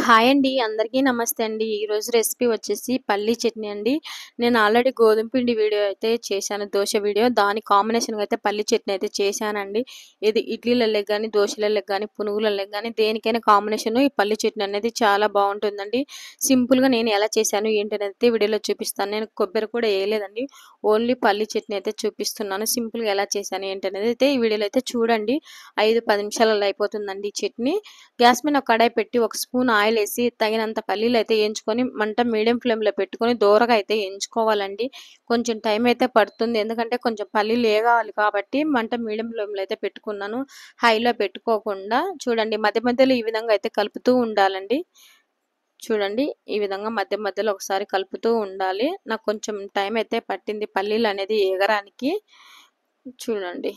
Hi అండి. అందరికీ నమస్తే అండి. ఈరోజు రెసిపీ వచ్చేసి పల్లీ చట్నీ అండి. నేను ఆల్రెడీ గోధుమ పిండి వీడియో అయితే చేశాను. దోస వీడియో. దాని కాంబినేషన్‌గా అయితే పల్లీ చట్నీ అయితే చేశానండి. ఇది ఇడ్లీలలోకి గాని, దోసలలోకి గాని, పునుగులలోకి గాని దేనికైనా కాంబినేషన్ ఈ పల్లీ చట్నీ అనేది చాలా బావుంటుందండి. సింపుల్‌గా నేను ఎలా చేశాను ఏంటనేది వీడియోలో చూపిస్తాను. నేను కొబ్బరి కూడా ఏయలేదండి. ఓన్లీ పల్లీ చట్నీ అయితే చూపిస్తున్నాను. సింపుల్‌గా ఎలా చేశాను ఏంటనేది అయితే ఈ వీడియోలో అయితే చూడండి. 5, 10 నిమిషాలలో అయిపోతుందండి ఈ చట్నీ. గ్యాస్ మీద ఒక కడాయి పెట్టి ఒక స్పూన్ ఆయిల్ వేసి తగినంత పల్లీలు అయితే వేయించుకొని మంట మీడియం ఫ్లేమ్లో పెట్టుకొని దోరగా అయితే వేయించుకోవాలండి. కొంచెం టైం అయితే పడుతుంది. ఎందుకంటే కొంచెం పల్లీలు వేగాలి కాబట్టి మంట మీడియం ఫ్లేమ్లో అయితే పెట్టుకున్నాను. హైలో పెట్టుకోకుండా చూడండి మధ్య మధ్యలో ఈ విధంగా అయితే కలుపుతూ ఉండాలండి. చూడండి ఈ విధంగా మధ్య మధ్యలో ఒకసారి కలుపుతూ ఉండాలి. నాకు కొంచెం టైం అయితే పట్టింది పల్లీలు అనేది ఏగడానికి. చూడండి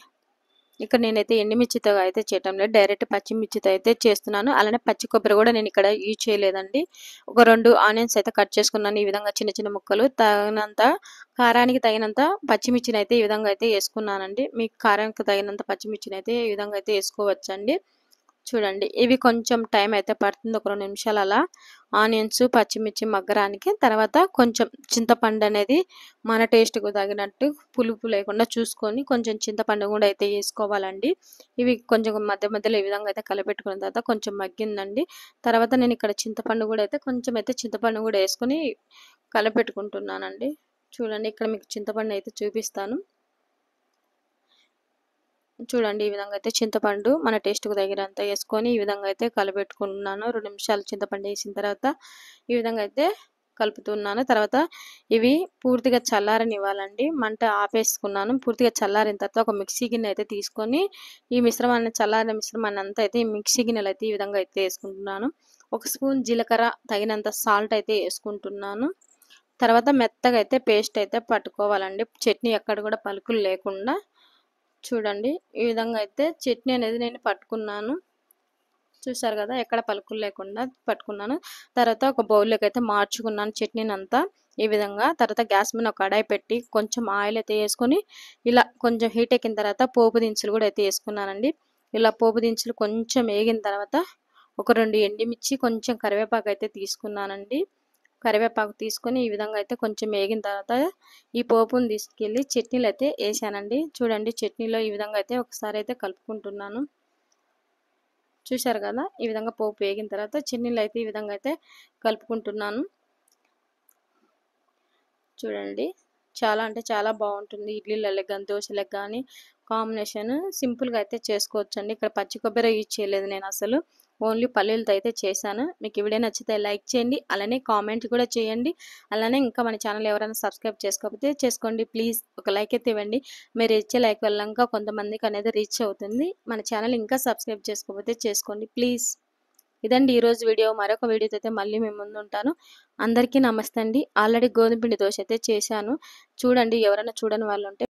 ఇక్కడ నేనైతే ఎండుమిర్చితో అయితే చేయటం లేదు. డైరెక్ట్ పచ్చిమిర్చితో అయితే చేస్తున్నాను. అలానే పచ్చి కొబ్బరి కూడా నేను ఇక్కడ యూజ్ చేయలేదండి. ఒక 2 ఆనియన్స్ అయితే కట్ చేసుకున్నాను. ఈ విధంగా చిన్న చిన్న ముక్కలు. తగినంత కారానికి తగినంత పచ్చిమిర్చిని అయితే ఈ విధంగా అయితే వేసుకున్నానండి. మీకు కారానికి తగినంత పచ్చిమిర్చిని అయితే ఈ విధంగా అయితే వేసుకోవచ్చండి. చూడండి ఇవి కొంచెం టైం అయితే పడుతుంది. ఒక 2 నిమిషాలు అలా ఆనియన్స్, పచ్చిమిర్చి మగ్గడానికి. తర్వాత కొంచెం చింతపండు అనేది మన టేస్ట్‌కు తగినట్టు పులుపు లేకుండా చూసుకొని కొంచెం చింతపండు కూడా అయితే వేసుకోవాలండి. ఇవి కొంచెం మధ్య మధ్యలో ఈ విధంగా అయితే కలపెట్టుకున్న తర్వాత కొంచెం మగ్గిందండి. తర్వాత నేను ఇక్కడ చింతపండు కూడా అయితే కొంచెం అయితే చింతపండు కూడా వేసుకొని కలపెట్టుకుంటున్నానండి. చూడండి ఇక్కడ మీకు చింతపండు అయితే చూపిస్తాను. చూడండి ఈ విధంగా అయితే చింతపండు మన టేస్ట్‌కు తగినంత వేసుకొని ఈ విధంగా అయితే కలపెట్టుకున్నాను. 2 నిమిషాలు చింతపండు వేసిన తర్వాత ఈ విధంగా అయితే కలుపుతున్నాను. తర్వాత ఇవి పూర్తిగా చల్లారనివ్వాలండి. మంట ఆపేసుకున్నాను. పూర్తిగా చల్లారిన తర్వాత ఒక మిక్సీ గిన్నె అయితే తీసుకొని ఈ మిశ్రమాన్ని చల్లారిన మిశ్రమాన్ని అంతా అయితే ఈ మిక్సీ గిన్నెలో అయితే ఈ విధంగా అయితే వేసుకుంటున్నాను. ఒక స్పూన్ జీలకర్ర తగినంత సాల్ట్ అయితే వేసుకుంటున్నాను. తర్వాత మెత్తగా అయితే పేస్ట్ అయితే పట్టుకోవాలండి. చట్నీ ఎక్కడ కూడా పలుకులు లేకుండా. చూడండి ఈ విధంగా అయితే చట్నీ అనేది నేను పట్టుకున్నాను. చూసారు కదా ఎక్కడ పలుకులు లేకుండా పట్టుకున్నాను. తర్వాత ఒక బౌల్లోకి అయితే మార్చుకున్నాను చట్నీనంతా ఈ విధంగా. తర్వాత గ్యాస్ మీద ఒక కడాయి పెట్టి కొంచెం ఆయిల్ అయితే వేసుకొని ఇలా కొంచెం హీట్ ఎక్కిన తర్వాత పోపు దినుసులు కూడా అయితే వేసుకున్నానండి. ఇలా పోపు దినుసులు కొంచెం వేగిన తర్వాత ఒక 2 ఎండుమిర్చి కొంచెం కరివేపాకు అయితే తీసుకున్నానండి. కరివేపాకు తీసుకొని ఈ విధంగా అయితే కొంచెం వేగిన తర్వాత ఈ పోపుని తీసుకెళ్ళి చట్నీలో అయితే వేసానండి. చూడండి చట్నీలో ఈ విధంగా అయితే ఒకసారి అయితే కలుపుకుంటున్నాను. చూశారు కదా ఈ విధంగా పోపు వేగిన తర్వాత చట్నీలో అయితే ఈ విధంగా అయితే కలుపుకుంటున్నాను. చూడండి చాలా అంటే చాలా బాగుంటుంది. ఇడ్లీలకు కానీ దోశలకు కానీ కాంబినేషన్ సింపుల్గా అయితే చేసుకోవచ్చండి. ఇక్కడ పచ్చి కొబ్బరి యూజ్ చేయలేదు నేను అసలు. ఓన్లీ పల్లీలతో అయితే చేశాను. మీకు ఈ వీడియో నచ్చితే లైక్ చేయండి. అలానే కామెంట్ కూడా చేయండి. అలానే ఇంకా మన ఛానల్ ఎవరైనా సబ్స్క్రైబ్ చేసుకోకపోతే చేసుకోండి. ప్లీజ్ ఒక లైక్ అయితే ఇవ్వండి. మీరు ఇచ్చే లైక్ వల్ల ఇంకా కొంతమందికి అనేది రీచ్ అవుతుంది. మన ఛానల్ ఇంకా సబ్స్క్రైబ్ చేసుకోకపోతే చేసుకోండి ప్లీజ్. ఇదండి ఈరోజు వీడియో. మరొక వీడియోతో అయితే మళ్ళీ మీ ముందు ఉంటాను. అందరికీ నమస్తే అండి. ఆల్రెడీ గోధుమ పిండి దోశ అయితే చేశాను. చూడండి ఎవరైనా చూడని వాళ్ళు ఉంటే